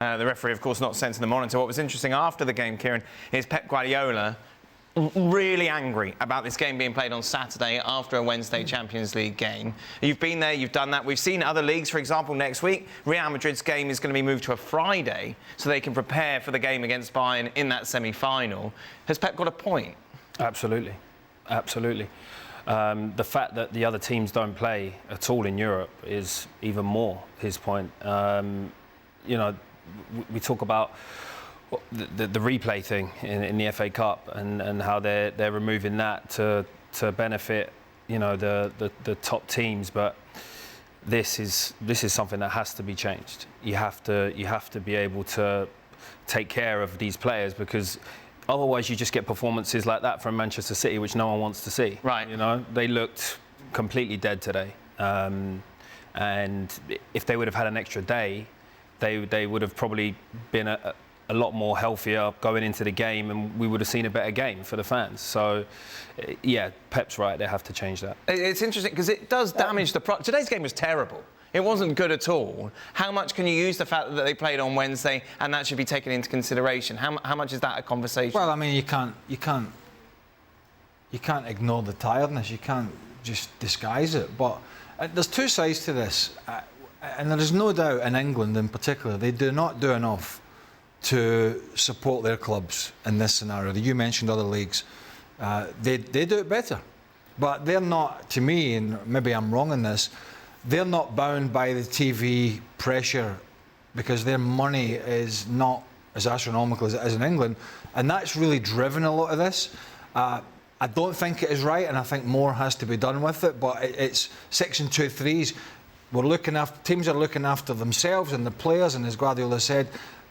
The referee, of course, not sent to the monitor. What was interesting after the game, Kieran, is Pep Guardiola really angry about this game being played on Saturday after a Wednesday Champions League game. You've been there, you've done that. We've seen other leagues, for example, next week, Real Madrid's game is going to be moved to a Friday so they can prepare for the game against Bayern in that semi-final. Has Pep got a point? Absolutely. Absolutely. The fact that the other teams don't play at all in Europe is even more his point. You know, we talk about the replay thing in the FA Cup and how they're removing that to benefit, you know, the top teams, but this is something that has to be changed. You have to be able to take care of these players, because otherwise you just get performances like that from Manchester City, which no one wants to see. Right. You know, they looked completely dead today, and if they would have had an extra day, they would have probably been a lot more healthier going into the game, and we would have seen a better game for the fans. So, yeah, Pep's right. They have to change that. It's interesting because it does damage the product. Today's game was terrible. It wasn't good at all. How much can you use the fact that they played on Wednesday, and that should be taken into consideration? How much is that a conversation? Well, I mean, you can't ignore the tiredness. You can't just disguise it. But there's two sides to this. And there is no doubt in England in particular, they do not do enough to support their clubs in this scenario. You mentioned other leagues. They do it better. But they're not, to me, and maybe I'm wrong in this, they're not bound by the TV pressure because their money is not as astronomical as it is in England. And that's really driven a lot of this. I don't think it is right, and I think more has to be done with it, but it's Section 2(3)s. Teams are looking after themselves and the players, and as Guardiola said,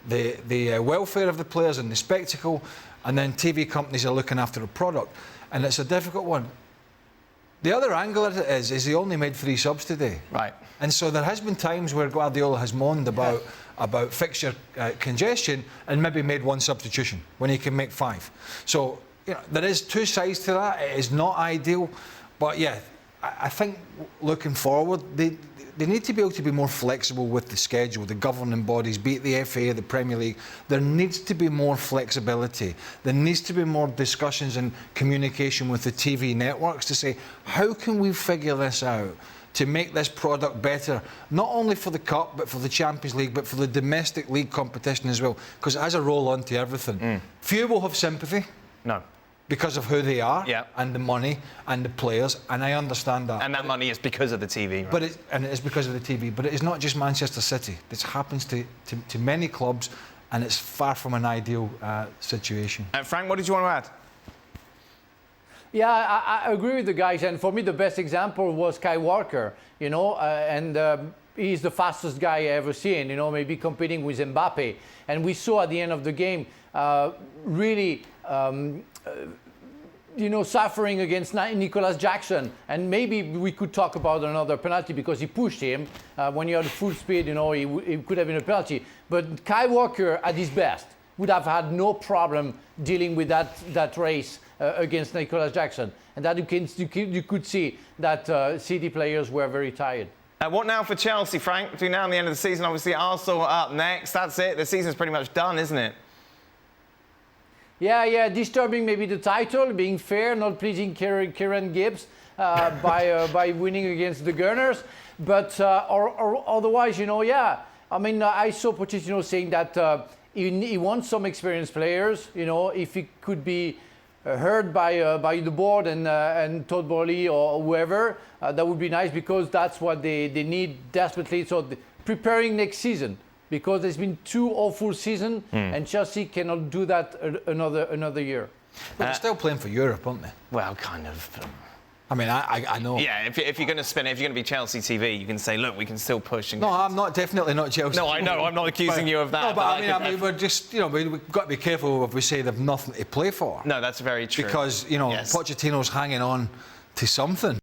the welfare of the players and the spectacle, and then TV companies are looking after the product, and it's a difficult one. The other angle of it is he only made 3 subs today, right? And so there has been times where Guardiola has moaned about fixture congestion and maybe made 1 substitution when he can make 5. So you know, there is 2 sides to that. It is not ideal, but yeah, I think looking forward, they need to be able to be more flexible with the schedule, the governing bodies, be it the FA, the Premier League. There needs to be more flexibility. There needs to be more discussions and communication with the TV networks to say, how can we figure this out to make this product better, not only for the Cup, but for the Champions League, but for the domestic league competition as well, because it has a roll on to everything. Few will have sympathy. No. Because of who they are, and the money and the players, and I understand that. And that money is because of the TV, right? But it is because of the TV. But it is not just Manchester City. This happens to many clubs, and it's far from an ideal situation. Frank, what did you want to add? Yeah, I agree with the guys, and for me the best example was Kai Walker, you know, and he's the fastest guy I ever seen, you know, maybe competing with Mbappe. And we saw at the end of the game, really, you know, suffering against Nicolas Jackson, and maybe we could talk about another penalty because he pushed him. When you're at full speed, you know, he could have been a penalty. But Kai Walker, at his best, would have had no problem dealing with that race against Nicolas Jackson, and that you could see that City players were very tired. What now for Chelsea, Frank? Between now and the end of the season, obviously Arsenal are up next. That's it. The season's pretty much done, isn't it? Yeah, disturbing maybe the title, being fair, not pleasing Kieran Gibbs by winning against the Gunners. But or otherwise, you know, yeah. I mean, I saw Pochettino saying that he wants some experienced players. You know, if he could be heard by the board and Todd Burley or whoever, that would be nice, because that's what they need desperately. So preparing next season, because there's been 2 awful seasons, and Chelsea cannot do that another year. But they're still playing for Europe, aren't they? Well, kind of. I mean, I know. Yeah, if you're going to spin it, if you're going to be Chelsea TV, you can say, look, we can still push. And no, I'm not, definitely not Chelsea. No, I know, I'm not accusing you of that. No, but I mean, we're just, you know, we've got to be careful if we say they've nothing to play for. No, that's very true. Because, you know, Pochettino's hanging on to something.